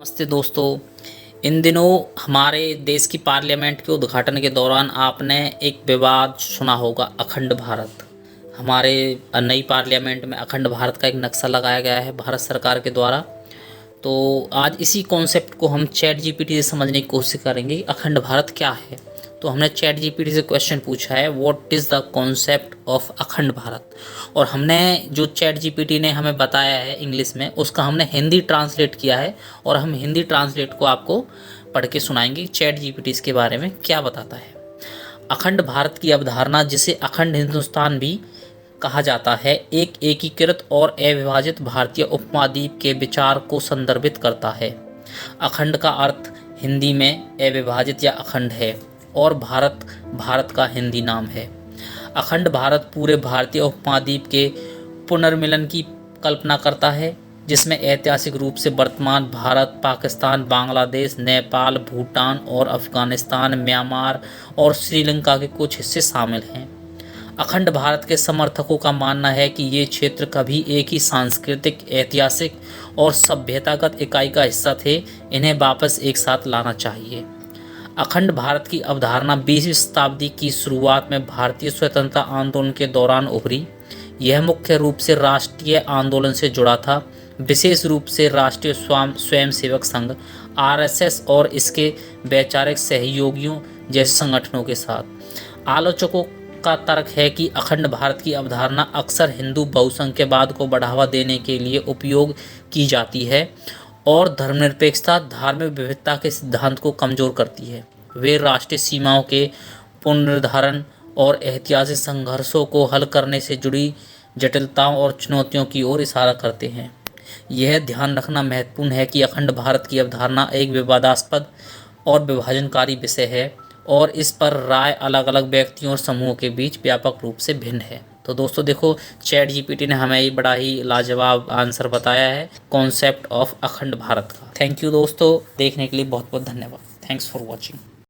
नमस्ते दोस्तों। इन दिनों हमारे देश की पार्लियामेंट के उद्घाटन के दौरान आपने एक विवाद सुना होगा, अखंड भारत। हमारे नई पार्लियामेंट में अखंड भारत का एक नक्शा लगाया गया है भारत सरकार के द्वारा। तो आज इसी कॉन्सेप्ट को हम चैट जीपीटी से समझने की कोशिश करेंगे, अखंड भारत क्या है। तो हमने चैट जीपीटी से क्वेश्चन पूछा है, what is the concept of अखंड भारत। और हमने जो चैट जीपीटी ने हमें बताया है इंग्लिश में, उसका हमने हिंदी ट्रांसलेट किया है और हम हिंदी ट्रांसलेट को आपको पढ़ के सुनाएंगे चैट जीपीटी इसके बारे में क्या बताता है। अखंड भारत की अवधारणा, जिसे अखंड हिंदुस्तान भी कहा जाता है, एक एकीकृत और अविभाजित भारतीय उपमहाद्वीप के विचार को संदर्भित करता है। अखंड का अर्थ हिंदी में अविभाजित या अखंड है और भारत भारत का हिंदी नाम है। अखंड भारत पूरे भारतीय उपमहाद्वीप के पुनर्मिलन की कल्पना करता है, जिसमें ऐतिहासिक रूप से वर्तमान भारत, पाकिस्तान, बांग्लादेश, नेपाल, भूटान और अफगानिस्तान, म्यांमार और श्रीलंका के कुछ हिस्से शामिल हैं। अखंड भारत के समर्थकों का मानना है कि ये क्षेत्र कभी एक ही सांस्कृतिक, ऐतिहासिक और सभ्यतागत इकाई का हिस्सा थे, इन्हें वापस एक साथ लाना चाहिए। अखंड भारत की अवधारणा 20वीं शताब्दी की शुरुआत में भारतीय स्वतंत्रता आंदोलन के दौरान उभरी। यह मुख्य रूप से राष्ट्रीय आंदोलन से जुड़ा था, विशेष रूप से राष्ट्रीय स्वयंसेवक संघ आरएसएस और इसके वैचारिक सहयोगियों जैसे संगठनों के साथ। आलोचकों का तर्क है कि अखंड भारत की अवधारणा अक्सर हिंदू बहुसंख्यवाद को बढ़ावा देने के लिए उपयोग की जाती है और धर्मनिरपेक्षता, धार्मिक विविधता के सिद्धांत को कमजोर करती है। वे राष्ट्रीय सीमाओं के पुनर्निर्धारण और ऐतिहासिक संघर्षों को हल करने से जुड़ी जटिलताओं और चुनौतियों की ओर इशारा करते हैं। यह ध्यान रखना महत्वपूर्ण है कि अखंड भारत की अवधारणा एक विवादास्पद और विभाजनकारी विषय है और इस पर राय अलग अलग व्यक्तियों और समूहों के बीच व्यापक रूप से भिन्न है। तो दोस्तों देखो, चैट जीपीटी ने हमें ये बड़ा ही लाजवाब आंसर बताया है कॉन्सेप्ट ऑफ अखंड भारत का। थैंक यू दोस्तों, देखने के लिए बहुत बहुत धन्यवाद। Thanks for watching.